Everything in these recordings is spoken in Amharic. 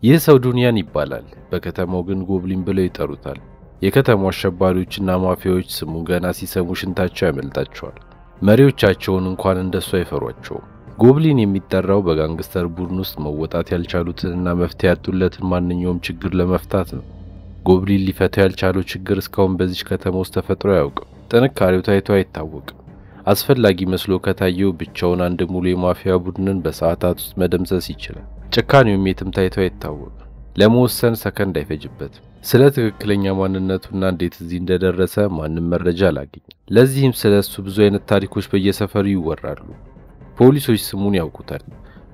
ይህ ሰው ዱንያን ይባላል። በከተማው ግን ጎብሊን ብለው ይጠሩታል። የከተማው አሸባሪዎችና ማፊያዎች ስሙ ገና ሲሰሙ ሽንታቸው ያመልጣቸዋል። መሪዎቻቸውን እንኳን እንደሱ አይፈሯቸውም። ጎብሊን የሚጠራው በጋንግስተር ቡድን ውስጥ መወጣት ያልቻሉትንና መፍትሄ ያጡለትን ማንኛውም ችግር ለመፍታት ነው። ጎብሊን ሊፈታው ያልቻለው ችግር እስካሁን በዚህ ከተማ ውስጥ ተፈጥሮ አያውቅም። ጥንካሬው ታይቶ አይታወቅም። አስፈላጊ መስሎ ከታየው ብቻውን አንድ ሙሉ የማፊያ ቡድንን በሰዓታት ውስጥ መደምሰስ ይችላል። ጭካኔውም የትም ታይቶ አይታወቅም። ለመወሰን ሰከንድ አይፈጅበትም። ስለ ትክክለኛ ማንነቱና እንዴት እዚህ እንደደረሰ ማንም መረጃ አላገኘም። ለዚህም ስለሱ ብዙ አይነት ታሪኮች በየሰፈሩ ይወራሉ። ፖሊሶች ስሙን ያውቁታል፣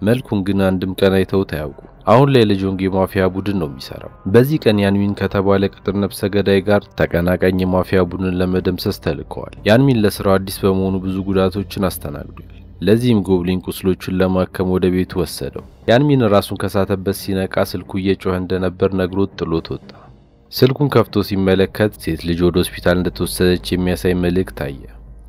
መልኩን ግን አንድም ቀን አይተውት አያውቁም። አሁን ላይ ለጆንግ የማፊያ ቡድን ነው የሚሰራው። በዚህ ቀን ያንሚን ከተባለ ቅጥር ነፍሰ ገዳይ ጋር ተቀናቃኝ የማፊያ ቡድንን ለመደምሰስ ተልከዋል። ያንሚን ለስራው አዲስ በመሆኑ ብዙ ጉዳቶችን አስተናግዷል። ለዚህም ጎብሊን ቁስሎቹን ለማከም ወደ ቤቱ ወሰደው። ያንሚን ራሱን ከሳተበት ሲነቃ ስልኩ እየጮኸ እንደነበር ነግሮት ጥሎት ወጣ። ስልኩን ከፍቶ ሲመለከት ሴት ልጅ ወደ ሆስፒታል እንደተወሰደች የሚያሳይ መልእክት አየ።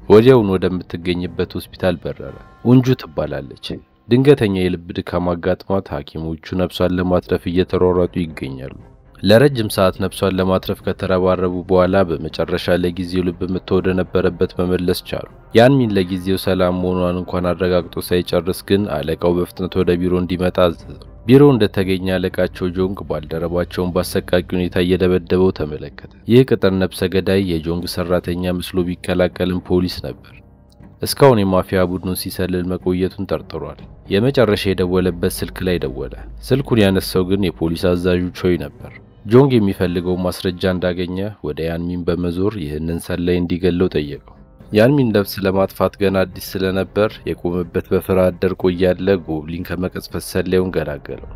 ወዲያውኑ ወደምትገኝበት ሆስፒታል በረረ። ኡንጁ ትባላለች። ድንገተኛ የልብ ድካም አጋጥሟት ሐኪሞቹ ነፍሷን ለማትረፍ እየተሯሯጡ ይገኛሉ። ለረጅም ሰዓት ነፍሷን ለማትረፍ ከተረባረቡ በኋላ በመጨረሻ ለጊዜው ልብ ምት ወደ ነበረበት መመለስ ቻሉ። ያንሚን ለጊዜው ሰላም መሆኗን እንኳን አረጋግጦ ሳይጨርስ ግን አለቃው በፍጥነት ወደ ቢሮ እንዲመጣ አዘዘው። ቢሮ እንደተገኘ አለቃቸው ጆንግ ባልደረባቸውን በአሰቃቂ ሁኔታ እየደበደበው ተመለከተ። ይህ ቅጥር ነፍሰ ገዳይ የጆንግ ሰራተኛ መስሎ ቢቀላቀልም ፖሊስ ነበር። እስካሁን የማፊያ ቡድኑን ሲሰልል መቆየቱን ጠርጥሯል። የመጨረሻ የደወለበት ስልክ ላይ ደወለ። ስልኩን ያነሳው ግን የፖሊስ አዛዡ ቾይ ነበር። ጆንግ የሚፈልገው ማስረጃ እንዳገኘ ወደ ያንሚን በመዞር ይህንን ሰላይ እንዲገለው ጠየቀው። ያንሚን ነፍስ ለማጥፋት ገና አዲስ ስለነበር የቆመበት በፍርሃት ደርቆ እያለ ጎብሊን ከመቀጽፈት ሰላዩን ገላገለው።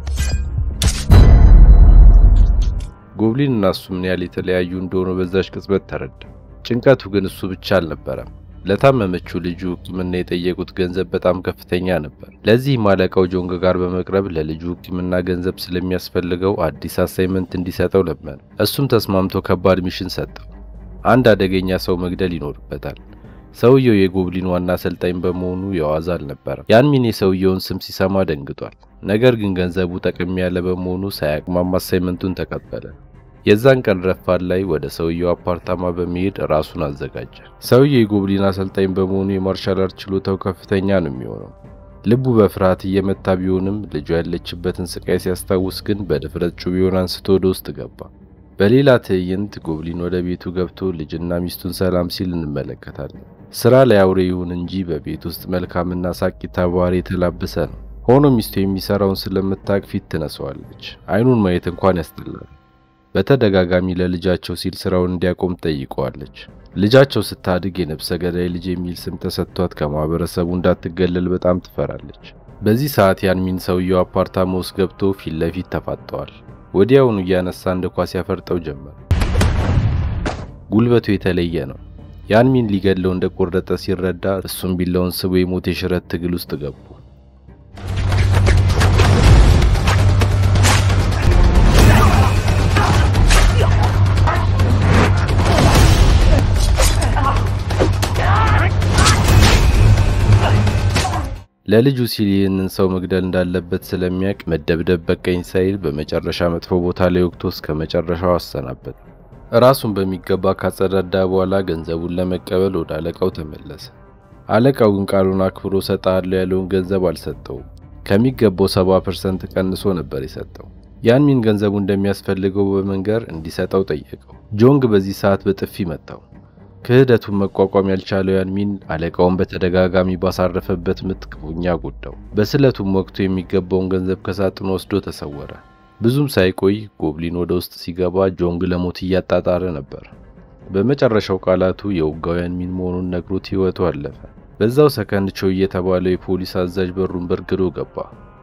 ጎብሊን እና እሱ ምን ያህል የተለያዩ እንደሆኑ በዛች ቅጽበት ተረዳ። ጭንቀቱ ግን እሱ ብቻ አልነበረም። ለታመመችው ልጁ ሕክምና የጠየቁት ገንዘብ በጣም ከፍተኛ ነበር። ለዚህም አለቃው ጆንግ ጋር በመቅረብ ለልጁ ሕክምና ገንዘብ ስለሚያስፈልገው አዲስ አሳይመንት እንዲሰጠው ለመነ። እሱም ተስማምቶ ከባድ ሚሽን ሰጠው። አንድ አደገኛ ሰው መግደል ይኖርበታል። ሰውየው የጎብሊን ዋና አሰልጣኝ በመሆኑ የዋዛ አልነበረም። ያንሚን የሰውየውን ስም ሲሰማ ደንግጧል። ነገር ግን ገንዘቡ ጠቅም ያለ በመሆኑ ሳያቅማማ አሳይመንቱን ተቀበለ። የዛን ቀን ረፋድ ላይ ወደ ሰውየው አፓርታማ በመሄድ ራሱን አዘጋጀ። ሰውየው የጎብሊን አሰልጣኝ በመሆኑ የማርሻል አርት ችሎታው ከፍተኛ ነው የሚሆነው። ልቡ በፍርሃት እየመታ ቢሆንም ልጁ ያለችበትን ስቃይ ሲያስታውስ ግን በድፍረት ጩቤውን አንስቶ ወደ ውስጥ ገባ። በሌላ ትዕይንት ጎብሊን ወደ ቤቱ ገብቶ ልጅና ሚስቱን ሰላም ሲል እንመለከታለን። ስራ ላይ አውሬ ይሁን እንጂ በቤት ውስጥ መልካምና ሳቂታ ባህሪ የተላበሰ ነው። ሆኖ ሚስቱ የሚሰራውን ስለምታውቅ ፊት ትነሳዋለች። አይኑን ማየት እንኳን ያስጠላል። በተደጋጋሚ ለልጃቸው ሲል ስራውን እንዲያቆም ጠይቀዋለች። ልጃቸው ስታድግ የነፍሰ ገዳይ ልጅ የሚል ስም ተሰጥቷት ከማህበረሰቡ እንዳትገለል በጣም ትፈራለች። በዚህ ሰዓት ያንሚን ሰውየው አፓርታማ ውስጥ ገብቶ ፊት ለፊት ተፋጠዋል። ወዲያውኑ እያነሳ እንደ ኳስ ያፈርጠው ጀመር። ጉልበቱ የተለየ ነው። ያንሚን ሊገድለው እንደቆረጠ ሲረዳ እሱም ቢላውን ስቦ የሞት የሽረት ትግል ውስጥ ገቡ። ለልጁ ሲል ይህንን ሰው መግደል እንዳለበት ስለሚያውቅ መደብደብ በቀኝ ሳይል በመጨረሻ መጥፎ ቦታ ላይ ወቅቶ እስከ መጨረሻው አሰናበት። ራሱን በሚገባ ካጸዳዳ በኋላ ገንዘቡን ለመቀበል ወደ አለቃው ተመለሰ። አለቃው ግን ቃሉን አክብሮ ሰጣለው ያለውን ገንዘብ አልሰጠውም። ከሚገባው 70% ቀንሶ ነበር የሰጠው። ያንሚን ገንዘቡ እንደሚያስፈልገው በመንገር እንዲሰጠው ጠየቀው። ጆንግ በዚህ ሰዓት በጥፊ መታው። ክህደቱን መቋቋም ያልቻለው ያንሚን አለቃውን በተደጋጋሚ ባሳረፈበት ምት ክፉኛ ጎዳው። በስለቱም ወቅቱ የሚገባውን ገንዘብ ከሳጥኑ ወስዶ ተሰወረ። ብዙም ሳይቆይ ጎብሊን ወደ ውስጥ ሲገባ ጆንግ ለሞት እያጣጣረ ነበር። በመጨረሻው ቃላቱ የውጋው ያንሚን መሆኑን ነግሮት ህይወቱ አለፈ። በዛው ሰከንድ ቾይ የተባለው የፖሊስ አዛዥ በሩን በርግዶ ገባ።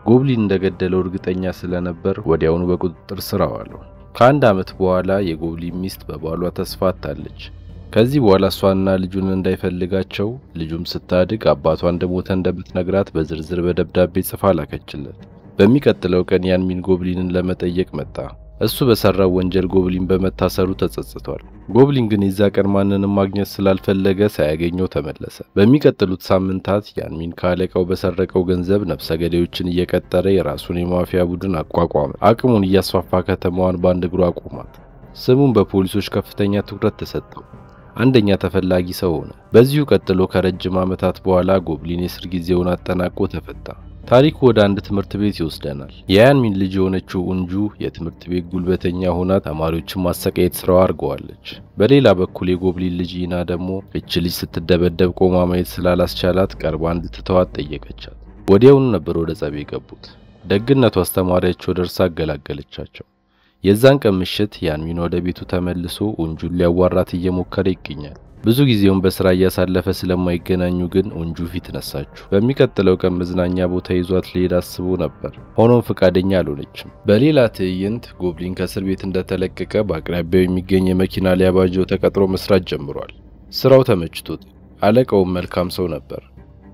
ጎብሊን እንደገደለው እርግጠኛ ስለነበር ወዲያውኑ በቁጥጥር ስር አዋለው። ከአንድ ዓመት በኋላ የጎብሊን ሚስት በባሏ ተስፋ አጣለች። ከዚህ በኋላ እሷና ልጁን እንዳይፈልጋቸው ልጁም ስታድግ አባቷ እንደሞተ እንደምትነግራት በዝርዝር በደብዳቤ ጽፋ ላከችለት። በሚቀጥለው ቀን ያንሚን ጎብሊንን ለመጠየቅ መጣ። እሱ በሰራው ወንጀል ጎብሊን በመታሰሩ ተጸጽቷል። ጎብሊን ግን የዛ ቀን ማንንም ማግኘት ስላልፈለገ ሳያገኘው ተመለሰ። በሚቀጥሉት ሳምንታት ያንሚን ካለቃው በሰረቀው ገንዘብ ነፍሰ ገዳዮችን እየቀጠረ የራሱን የማፊያ ቡድን አቋቋመ። አቅሙን እያስፋፋ ከተማዋን በአንድ እግሩ አቆማት። ስሙን በፖሊሶች ከፍተኛ ትኩረት ተሰጠው። አንደኛ ተፈላጊ ሰው ሆነ። በዚሁ ቀጥሎ ከረጅም ዓመታት በኋላ ጎብሊን የእስር ጊዜውን አጠናቆ ተፈታ። ታሪኩ ወደ አንድ ትምህርት ቤት ይወስደናል። የያንሚን ልጅ የሆነችው ኡንጁ የትምህርት ቤት ጉልበተኛ ሆና ተማሪዎችን ማሰቃየት ስራዋ አድርገዋለች። በሌላ በኩል የጎብሊን ልጅ ኢና ደግሞ እች ልጅ ስትደበደብ ቆማ ማየት ስላላስቻላት ቀርባ እንድትተዋት ጠየቀቻት። ወዲያውኑ ነበር ወደ ጸብ የገቡት። ደግነቱ አስተማሪያቸው ደርሳ አገላገለቻቸው። የዛን ቀን ምሽት ያንሚን ወደ ቤቱ ተመልሶ ኡንጁን ሊያዋራት እየሞከረ ይገኛል። ብዙ ጊዜውን በስራ እያሳለፈ ስለማይገናኙ ግን ኡንጁ ፊት ነሳችሁ። በሚቀጥለው ቀን መዝናኛ ቦታ ይዟት ሊሄድ አስቦ ነበር። ሆኖም ፈቃደኛ አልሆነችም። በሌላ ትዕይንት ጎብሊን ከእስር ቤት እንደተለቀቀ በአቅራቢያው የሚገኝ የመኪና ሊያባጀው ተቀጥሮ መስራት ጀምሯል። ስራው ተመችቶት፣ አለቃውም መልካም ሰው ነበር።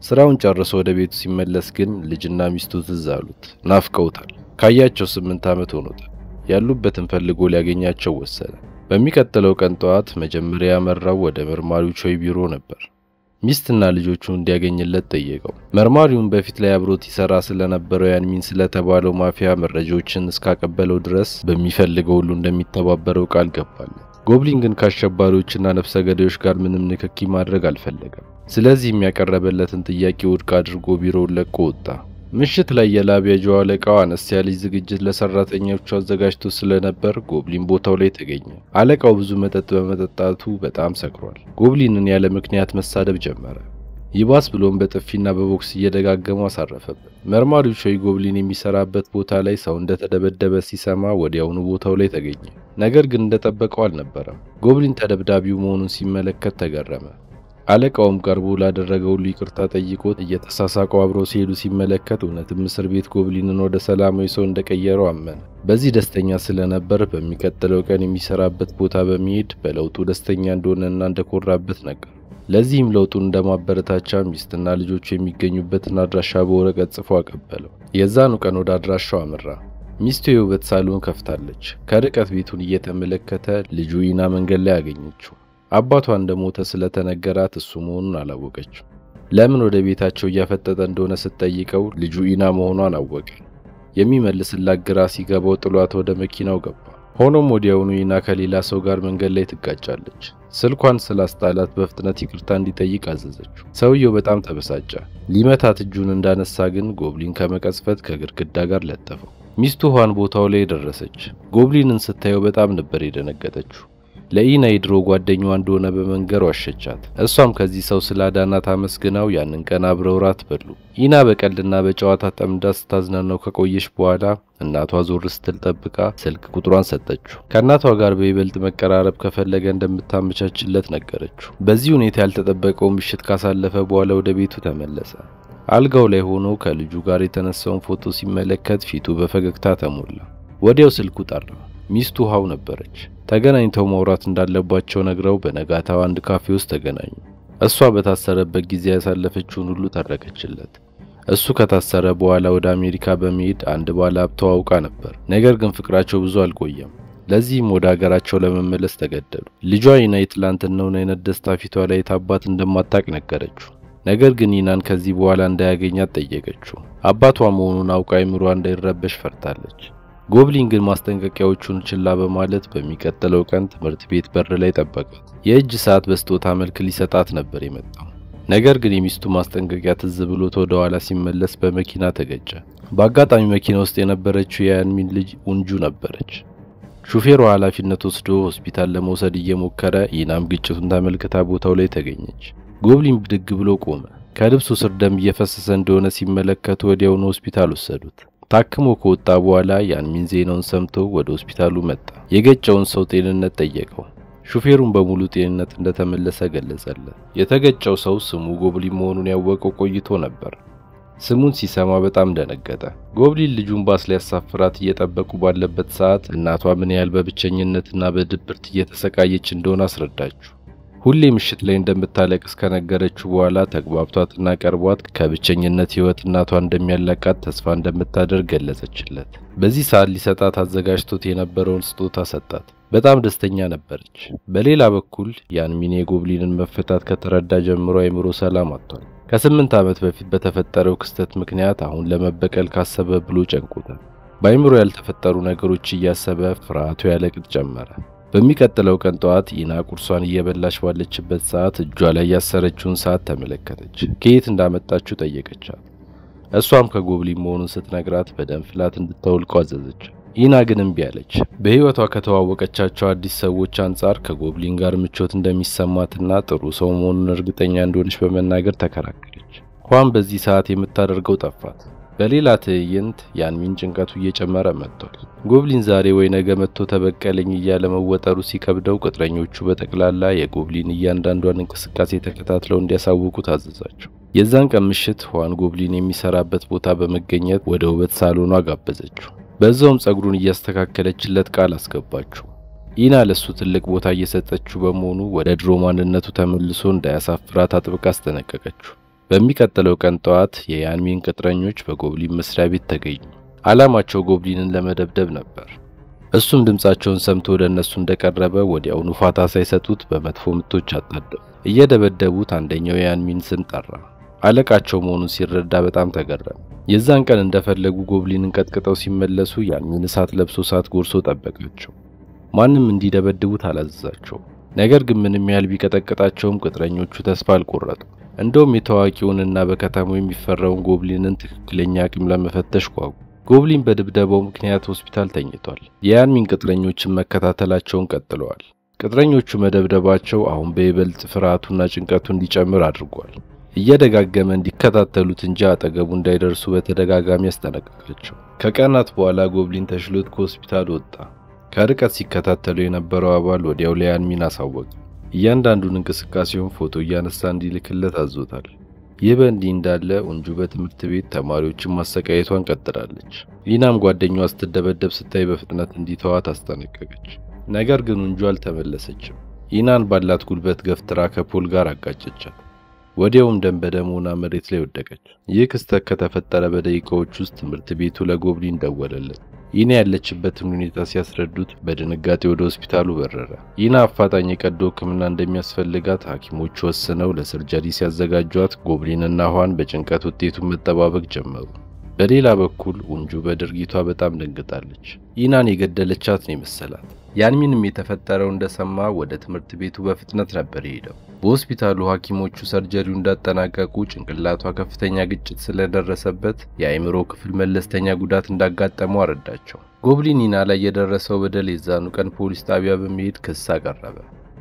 ስራውን ጨርሶ ወደ ቤቱ ሲመለስ ግን ልጅና ሚስቱ ትዝ አሉት። ናፍቀውታል። ካያቸው 8 ዓመት ሆኖታል። ያሉበትን ፈልጎ ሊያገኛቸው ወሰነ። በሚቀጥለው ቀን ጠዋት መጀመሪያ ያመራው ወደ መርማሪው ቾይ ቢሮ ነበር። ሚስትና ልጆቹን እንዲያገኝለት ጠየቀው። መርማሪውን በፊት ላይ አብሮት ይሰራ ስለነበረው ያንሚን ስለተባለው ማፊያ መረጃዎችን እስካቀበለው ድረስ በሚፈልገው ሁሉ እንደሚተባበረው ቃል ገባለት። ጎብሊን ግን ከአሸባሪዎችና ነፍሰ ገዳዮች ጋር ምንም ንክኪ ማድረግ አልፈለገም። ስለዚህ የሚያቀርበለትን ጥያቄ ውድቅ አድርጎ ቢሮውን ለቆ ወጣ። ምሽት ላይ የላቢያጆ አለቃው አነስ ያለች ዝግጅት ለሰራተኞቹ አዘጋጅቶ ስለነበር ጎብሊን ቦታው ላይ ተገኘ። አለቃው ብዙ መጠጥ በመጠጣቱ በጣም ሰክሯል። ጎብሊንን ያለ ምክንያት መሳደብ ጀመረ። ይባስ ብሎም በጥፊና በቦክስ እየደጋገሙ አሳረፈበት። መርማሪው ቾይ ጎብሊን የሚሰራበት ቦታ ላይ ሰው እንደተደበደበ ሲሰማ ወዲያውኑ ቦታው ላይ ተገኘ። ነገር ግን እንደጠበቀው አልነበረም። ጎብሊን ተደብዳቢው መሆኑን ሲመለከት ተገረመ። አለቃውም ቀርቦ ላደረገው ሁሉ ይቅርታ ጠይቆት እየተሳሳቀው አብረው ሲሄዱ ሲመለከት እውነትም እስር ቤት ጎብሊንን ወደ ሰላማዊ ሰው እንደቀየረው አመነ። በዚህ ደስተኛ ስለነበር በሚቀጥለው ቀን የሚሰራበት ቦታ በመሄድ በለውጡ ደስተኛ እንደሆነና እንደኮራበት ነገር። ለዚህም ለውጡን እንደማበረታቻ ሚስትና ልጆቹ የሚገኙበትን አድራሻ በወረቀት ጽፎ አቀበለው። የዛኑ ቀን ወደ አድራሻው አመራ። ሚስቱ የውበት ሳሎን ከፍታለች። ከርቀት ቤቱን እየተመለከተ ልጁ ኢና መንገድ ላይ አገኘችው። አባቷ እንደሞተ ስለተነገራት እሱ መሆኑን አላወቀችም። ለምን ወደ ቤታቸው እያፈጠጠ እንደሆነ ስትጠይቀው ልጁ ኢና መሆኗን አወቀ። የሚመልስላት ግራ ሲገባው ጥሏት ወደ መኪናው ገባ። ሆኖም ወዲያውኑ ኢና ከሌላ ሰው ጋር መንገድ ላይ ትጋጫለች። ስልኳን ስላስጣላት በፍጥነት ይቅርታ እንዲጠይቅ አዘዘችው። ሰውየው በጣም ተበሳጨ። ሊመታት እጁን እንዳነሳ ግን ጎብሊን ከመቀስፈት ከግድግዳ ጋር ለጠፈው። ሚስቱ ኋን ቦታው ላይ ደረሰች። ጎብሊንን ስታየው በጣም ነበር የደነገጠችው። ለኢና የድሮ ጓደኛዋ እንደሆነ በመንገር ዋሸቻት። እሷም ከዚህ ሰው ስላዳናት አመስግናው ያንን ቀን አብረው ራት በሉ። ኢና በቀልድና በጨዋታ ጠምዳ ስታዝናናው ከቆየች በኋላ እናቷ ዞር ስትል ጠብቃ ስልክ ቁጥሯን ሰጠችው። ከእናቷ ጋር በይበልጥ መቀራረብ ከፈለገ እንደምታመቻችለት ነገረችው። በዚህ ሁኔታ ያልተጠበቀው ምሽት ካሳለፈ በኋላ ወደ ቤቱ ተመለሰ። አልጋው ላይ ሆኖ ከልጁ ጋር የተነሳውን ፎቶ ሲመለከት ፊቱ በፈገግታ ተሞላ። ወዲያው ስልኩ ጠራ። ሚስቱ ሃው ነበረች። ተገናኝተው ማውራት እንዳለባቸው ነግረው በነጋታው አንድ ካፌ ውስጥ ተገናኙ። እሷ በታሰረበት ጊዜ ያሳለፈችውን ሁሉ ተረከችለት። እሱ ከታሰረ በኋላ ወደ አሜሪካ በመሄድ አንድ ባለ ሀብት ተዋውቃ ነበር። ነገር ግን ፍቅራቸው ብዙ አልቆየም። ለዚህም ወደ ሀገራቸው ለመመለስ ተገደዱ። ልጇ ኢና የትላንትናውን አይነት ደስታ ፊቷ ላይ ታባት እንደማታቅ ነገረችው። ነገር ግን ኢናን ከዚህ በኋላ እንዳያገኛት ጠየቀችው። አባቷ መሆኑን አውቃ አይምሯ እንዳይረበሽ ፈርታለች። ጎብሊን ግን ማስጠንቀቂያዎቹን ችላ በማለት በሚቀጥለው ቀን ትምህርት ቤት በር ላይ ጠበቃት። የእጅ ሰዓት በስጦታ መልክ ሊሰጣት ነበር የመጣው። ነገር ግን የሚስቱ ማስጠንቀቂያ ትዝ ብሎት ወደ ኋላ ሲመለስ በመኪና ተገጨ። በአጋጣሚ መኪና ውስጥ የነበረችው የያንሚን ልጅ ኡንጁ ነበረች። ሹፌሩ ኃላፊነት ወስዶ ሆስፒታል ለመውሰድ እየሞከረ ኢናም ግጭቱን ተመልክታ ቦታው ላይ ተገኘች። ጎብሊን ብድግ ብሎ ቆመ። ከልብሱ ስር ደም እየፈሰሰ እንደሆነ ሲመለከቱ ወዲያውኑ ሆስፒታል ወሰዱት። ታክሞ ከወጣ በኋላ ያንሚን ዜናውን ሰምቶ ወደ ሆስፒታሉ መጣ። የገጨውን ሰው ጤንነት ጠየቀው። ሹፌሩን በሙሉ ጤንነት እንደተመለሰ ገለጸለት። የተገጨው ሰው ስሙ ጎብሊን መሆኑን ያወቀው ቆይቶ ነበር። ስሙን ሲሰማ በጣም ደነገጠ። ጎብሊን ልጁን ባስ ሊያሳፍራት እየጠበቁ ባለበት ሰዓት እናቷ ምን ያህል በብቸኝነትና በድብርት እየተሰቃየች እንደሆነ አስረዳችው። ሁሌ ምሽት ላይ እንደምታለቅስ ከነገረችው በኋላ ተግባብቷትና ቀርቧት ከብቸኝነት ህይወት እናቷን እንደሚያላቃት ተስፋ እንደምታደርግ ገለጸችለት። በዚህ ሰዓት ሊሰጣት አዘጋጅቶት የነበረውን ስጦታ ሰጣት። በጣም ደስተኛ ነበረች። በሌላ በኩል ያንሚን የጎብሊንን መፈታት ከተረዳ ጀምሮ አይምሮ ሰላም አጥቷል። ከ8 ዓመት በፊት በተፈጠረው ክስተት ምክንያት አሁን ለመበቀል ካሰበ ብሎ ጨንቆታል። በአይምሮ ያልተፈጠሩ ነገሮች እያሰበ ፍርሃቱ ያለቅጥ ጀመረ። በሚቀጥለው ቀን ጠዋት ኢና ቁርሷን እየበላች ባለችበት ሰዓት እጇ ላይ ያሰረችውን ሰዓት ተመለከተች። ከየት እንዳመጣችው ጠየቀቻት። እሷም ከጎብሊን መሆኑን ስትነግራት በደም ፍላት እንድታወልቀው አዘዘች። ኢና ግን እምቢ አለች። በህይወቷ ከተዋወቀቻቸው አዲስ ሰዎች አንጻር ከጎብሊን ጋር ምቾት እንደሚሰማትና ጥሩ ሰው መሆኑን እርግጠኛ እንደሆነች በመናገር ተከራከረች። ኋን በዚህ ሰዓት የምታደርገው ጠፋት። በሌላ ትዕይንት ያንሚን ጭንቀቱ እየጨመረ መጥቷል። ጎብሊን ዛሬ ወይ ነገ መጥቶ ተበቀለኝ እያለ መወጠሩ ሲከብደው ቅጥረኞቹ በጠቅላላ የጎብሊን እያንዳንዷን እንቅስቃሴ ተከታትለው እንዲያሳውቁ ታዘዛቸው። የዛን ቀን ምሽት ኋን ጎብሊን የሚሰራበት ቦታ በመገኘት ወደ ውበት ሳሎኗ ጋበዘችው። በዛውም ጸጉሩን እያስተካከለችለት ቃል አስገባችው። ኢና ለሱ ትልቅ ቦታ እየሰጠችው በመሆኑ ወደ ድሮ ማንነቱ ተመልሶ እንዳያሳፍራት አጥብቃ አስጠነቀቀችው። በሚቀጥለው ቀን ጠዋት የያንሚን ቅጥረኞች በጎብሊን መስሪያ ቤት ተገኙ። ዓላማቸው ጎብሊንን ለመደብደብ ነበር። እሱም ድምጻቸውን ሰምቶ ወደ እነሱ እንደቀረበ ወዲያውኑ ፋታ ሳይሰጡት በመጥፎ ምቶች አጣደፉ። እየደበደቡት አንደኛው የያንሚን ስም ጠራ። አለቃቸው መሆኑን ሲረዳ በጣም ተገረመ። የዛን ቀን እንደፈለጉ ጎብሊንን ቀጥቅጠው ሲመለሱ ያንሚን እሳት ለብሶ እሳት ጎርሶ ጠበቃቸው። ማንም እንዲደበድቡት አላዘዛቸው። ነገር ግን ምንም ያህል ቢቀጠቅጣቸውም ቅጥረኞቹ ተስፋ አልቆረጡም። እንደውም የታዋቂውንና በከተማው የሚፈራውን ጎብሊንን ትክክለኛ አቅም ለመፈተሽ ጓጉ። ጎብሊን በድብደባው ምክንያት ሆስፒታል ተኝቷል። የያንሚን ቅጥረኞችን መከታተላቸውን ቀጥለዋል። ቅጥረኞቹ መደብደባቸው አሁን በይበልጥ ፍርሃቱና ጭንቀቱ እንዲጨምር አድርጓል። እየደጋገመ እንዲከታተሉት እንጂ አጠገቡ እንዳይደርሱ በተደጋጋሚ ያስጠነቀቃቸው። ከቀናት በኋላ ጎብሊን ተሽሎት ከሆስፒታል ወጣ። ከርቀት ሲከታተሉ የነበረው አባል ወዲያው ለያንሚን አሳወቀ። እያንዳንዱን እንቅስቃሴውን ፎቶ እያነሳ እንዲልክለት አዞታል። ይህ በእንዲህ እንዳለ ኡንጁ በትምህርት ቤት ተማሪዎችን ማሰቃየቷን ቀጥላለች። ኢናም ጓደኛዋ ስትደበደብ ስታይ በፍጥነት እንዲተዋት አስጠነቀቀች። ነገር ግን ኡንጁ አልተመለሰችም። ኢናን ባላት ጉልበት ገፍትራ ከፖል ጋር አጋጨቻት። ወዲያውም ደም በደም ሆና መሬት ላይ ወደቀች። ይህ ክስተት ከተፈጠረ በደቂቃዎች ውስጥ ትምህርት ቤቱ ለጎብሊን ደወለለት። ኢና ያለችበትን ሁኔታ ሲያስረዱት በድንጋጤ ወደ ሆስፒታሉ በረረ። ኢና አፋጣኝ የቀዶ ሕክምና እንደሚያስፈልጋት ሐኪሞቹ ወስነው ለሰርጀሪ ሲያዘጋጇት ጎብሊንና ኋን በጭንቀት ውጤቱን መጠባበቅ ጀመሩ። በሌላ በኩል ኡንጁ በድርጊቷ በጣም ደንግጣለች። ኢናን የገደለቻት ነው መሰላት። ያንሚንም የተፈጠረው እንደሰማ ወደ ትምህርት ቤቱ በፍጥነት ነበር የሄደው። በሆስፒታሉ ሐኪሞቹ ሰርጀሪው እንዳጠናቀቁ ጭንቅላቷ ከፍተኛ ግጭት ስለደረሰበት የአእምሮ ክፍል መለስተኛ ጉዳት እንዳጋጠመው አረዳቸው። ጎብሊን ኢና ላይ የደረሰው በደል የዛኑ ቀን ፖሊስ ጣቢያ በመሄድ ክስ አቀረበ።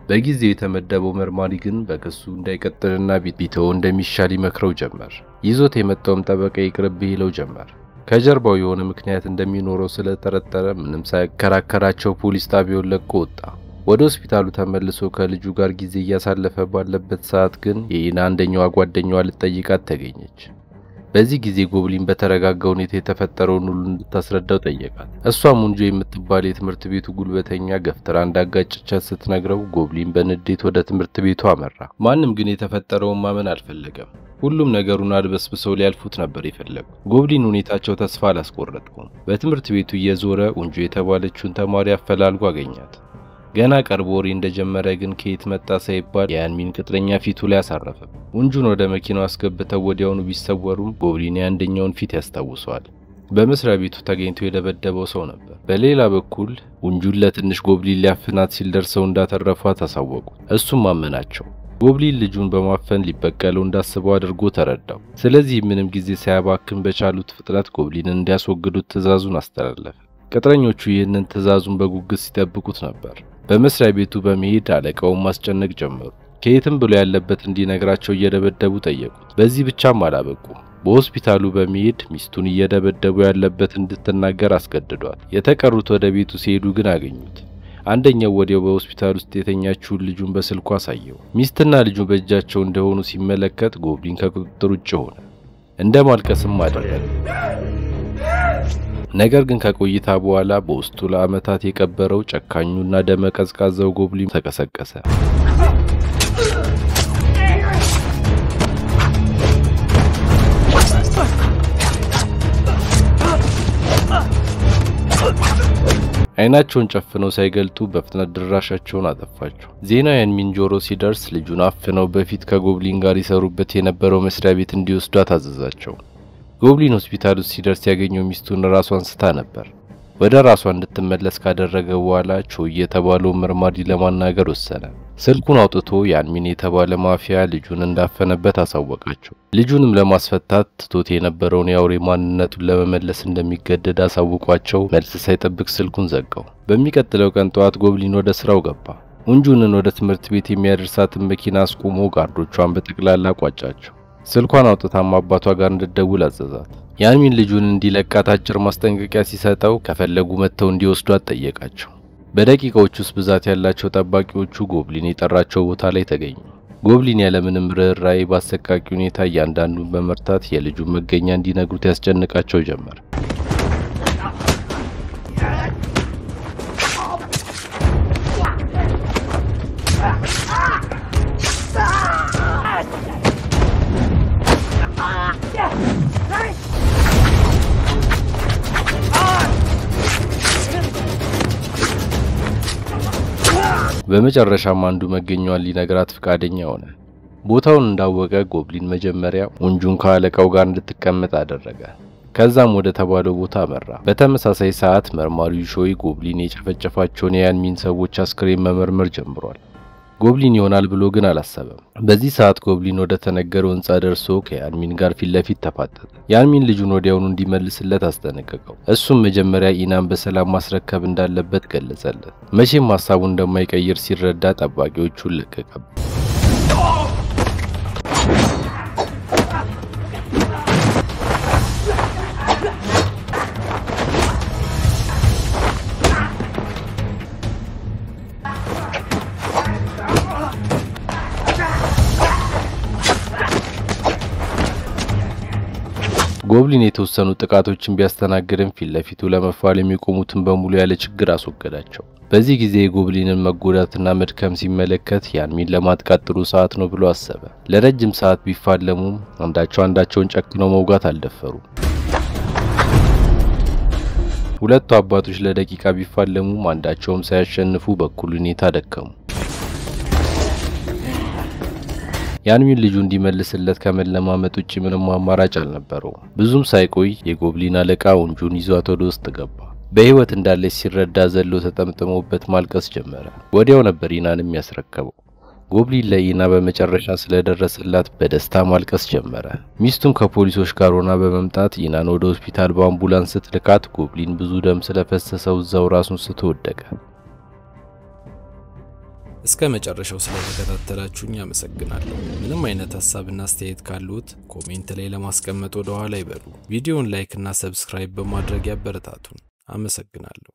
በጊዜው የተመደበው መርማሪ ግን በክሱ እንዳይቀጥልና ቢተው እንደሚሻል ይመክረው ጀመር። ይዞት የመጣውም ጠበቃ ይቅርብህ ይለው ጀመር። ከጀርባው የሆነ ምክንያት እንደሚኖረው ስለተጠረጠረ ምንም ሳይከራከራቸው ፖሊስ ጣቢያውን ለቆ ወጣ። ወደ ሆስፒታሉ ተመልሶ ከልጁ ጋር ጊዜ እያሳለፈ ባለበት ሰዓት ግን የኢና አንደኛዋ ጓደኛዋ ልትጠይቃት ተገኘች። በዚህ ጊዜ ጎብሊን በተረጋጋ ሁኔታ የተፈጠረውን ሁሉ እንድታስረዳው ጠየቃት። እሷም ኡንጁ የምትባል የትምህርት ቤቱ ጉልበተኛ ገፍትራ እንዳጋጨቻት ስትነግረው ጎብሊን በንዴት ወደ ትምህርት ቤቱ አመራ። ማንም ግን የተፈጠረውን ማመን አልፈለገም። ሁሉም ነገሩን አድበስብሰው ሊያልፉት ነበር የፈለጉ። ጎብሊን ሁኔታቸው ተስፋ አላስቆረጠውም። በትምህርት ቤቱ እየዞረ ኡንጁ የተባለችውን ተማሪ አፈላልጎ አገኛት። ገና ቀርቦ ወሬ እንደጀመረ ግን ከየት መጣ ሳይባል ያንሚን ቅጥረኛ ፊቱ ላይ አሳረፈ። ኡንጁን ወደ መኪናው አስገብተው ወዲያውኑ ቢሰወሩም ጎብሊን አንደኛውን ፊት ያስታውሰዋል። በመስሪያ ቤቱ ተገኝቶ የደበደበው ሰው ነበር። በሌላ በኩል ኡንጁን ለትንሽ ጎብሊን ሊያፍናት ሲል ደርሰው እንዳተረፏት አሳወቁ። እሱም አመናቸው። ጎብሊን ልጁን በማፈን ሊበቀለው እንዳስበው አድርጎ ተረዳው። ስለዚህ ምንም ጊዜ ሳያባክን በቻሉት ፍጥነት ጎብሊንን እንዲያስወግዱት ትዕዛዙን አስተላለፈ። ቅጥረኞቹ ይህንን ትዕዛዙን በጉጉት ሲጠብቁት ነበር። በመስሪያ ቤቱ በመሄድ አለቃውን ማስጨነቅ ጀመሩ። ከየትም ብሎ ያለበት እንዲነግራቸው እየደበደቡ ጠየቁት። በዚህ ብቻም አላበቁም። በሆስፒታሉ በመሄድ ሚስቱን እየደበደቡ ያለበት እንድትናገር አስገድዷል። የተቀሩት ወደ ቤቱ ሲሄዱ ግን አገኙት። አንደኛው ወዲያው በሆስፒታል ውስጥ የተኛችውን ልጁን በስልኩ አሳየው። ሚስትና ልጁ በእጃቸው እንደሆኑ ሲመለከት ጎብሊን ከቁጥጥር ውጭ ሆነ። እንደማልቀስም አደረገ። ነገር ግን ከቆይታ በኋላ በውስጡ ለዓመታት የቀበረው ጨካኙና ደመ ቀዝቃዛው ጎብሊን ተቀሰቀሰ። አይናቸውን ጨፍነው ሳይገልጡ በፍጥነት ድራሻቸውን አጠፋቸው። ዜናው ያንሚን ጆሮ ሲደርስ ልጁን አፍነው በፊት ከጎብሊን ጋር ይሰሩበት የነበረው መስሪያ ቤት እንዲወስዱ አዘዛቸው። ጎብሊን ሆስፒታል ውስጥ ሲደርስ ያገኘው ሚስቱን ራሷን ስታ ነበር። ወደ ራሷ እንድትመለስ ካደረገ በኋላ ቾይ የተባለው መርማሪ ለማናገር ወሰነ። ስልኩን አውጥቶ ያንሚን የተባለ ማፊያ ልጁን እንዳፈነበት አሳወቃቸው። ልጁንም ለማስፈታት ትቶት የነበረውን የአውሬ ማንነቱን ለመመለስ እንደሚገደድ አሳውቋቸው መልስ ሳይጠብቅ ስልኩን ዘጋው። በሚቀጥለው ቀን ጠዋት ጎብሊን ወደ ስራው ገባ። ኡንጁንን ወደ ትምህርት ቤት የሚያደርሳትን መኪና አስቆሞ ጋርዶቿን በጠቅላላ ቋጫቸው። ስልኳን አውጥታም አባቷ ጋር እንድትደውል አዘዛት። ያንሚን ልጁን እንዲለቃት አጭር ማስጠንቀቂያ ሲሰጠው ከፈለጉ መተው እንዲወስዷት ጠየቃቸው። በደቂቃዎች ውስጥ ብዛት ያላቸው ጠባቂዎቹ ጎብሊን የጠራቸው ቦታ ላይ ተገኙ። ጎብሊን ያለምንም ርህራሄ በአሰቃቂ ሁኔታ እያንዳንዱን በመርታት የልጁን መገኛ እንዲነግሩት ያስጨንቃቸው ጀመር። በመጨረሻም አንዱ መገኛውን ሊነግራት ፍቃደኛ ሆነ። ቦታውን እንዳወቀ ጎብሊን መጀመሪያ ኡንጁን ከአለቃው ጋር እንድትቀመጥ አደረገ። ከዛም ወደ ተባለው ቦታ አመራ። በተመሳሳይ ሰዓት መርማሪው ቾይ ጎብሊን የጨፈጨፋቸውን የያንሚን ሰዎች አስክሬን መመርመር ጀምሯል። ጎብሊን ይሆናል ብሎ ግን አላሰበም። በዚህ ሰዓት ጎብሊን ወደ ተነገረው ህንጻ ደርሶ ከያንሚን ጋር ፊት ለፊት ተፋጠጠ። ያንሚን ልጁን ወዲያውኑ እንዲመልስለት አስጠነቀቀው። እሱም መጀመሪያ ኢናን በሰላም ማስረከብ እንዳለበት ገለጸለት። መቼም ሐሳቡን እንደማይቀይር ሲረዳ ጠባቂዎቹን ለቀቀበት። ጎብሊን የተወሰኑ ጥቃቶችን ቢያስተናግድም ፊት ለፊቱ ለመፋለም የሚቆሙትን በሙሉ ያለ ችግር አስወገዳቸው። በዚህ ጊዜ ጎብሊንን መጎዳትና መድከም ሲመለከት ያንሚን ለማጥቃት ጥሩ ሰዓት ነው ብሎ አሰበ። ለረጅም ሰዓት ቢፋለሙም አንዳቸውን ጨክነው መውጋት አልደፈሩም። ሁለቱ አባቶች ለደቂቃ ቢፋለሙም አንዳቸውም ሳያሸንፉ በኩል ሁኔታ ደከሙ። ያንሚን ልጁ እንዲመልስለት ከመለማመጥ ውጪ ምንም አማራጭ አልነበረው። ብዙም ሳይቆይ የጎብሊን አለቃ ኡንጁን ይዟት ወደ ውስጥ ገባ። በህይወት እንዳለች ሲረዳ ዘሎ ተጠምጥሞበት ማልቀስ ጀመረ። ወዲያው ነበር ኢናንም ያስረከበው። ጎብሊን ለኢና በመጨረሻ ስለደረሰላት በደስታ ማልቀስ ጀመረ። ሚስቱም ከፖሊሶች ጋር ሆና በመምጣት ኢናን ወደ ሆስፒታል በአምቡላንስ ስትልካት ጎብሊን ብዙ ደም ስለፈሰሰው እዛው ራሱን ስቶ ወደቀ። እስከ መጨረሻው ስለተከታተላችሁኝ አመሰግናለሁ። ምንም አይነት ሐሳብና አስተያየት ካሉት ኮሜንት ላይ ለማስቀመጥ ወደ ኋላ ይበሉ። ቪዲዮውን ላይክ እና ሰብስክራይብ በማድረግ ያበረታቱን። አመሰግናለሁ።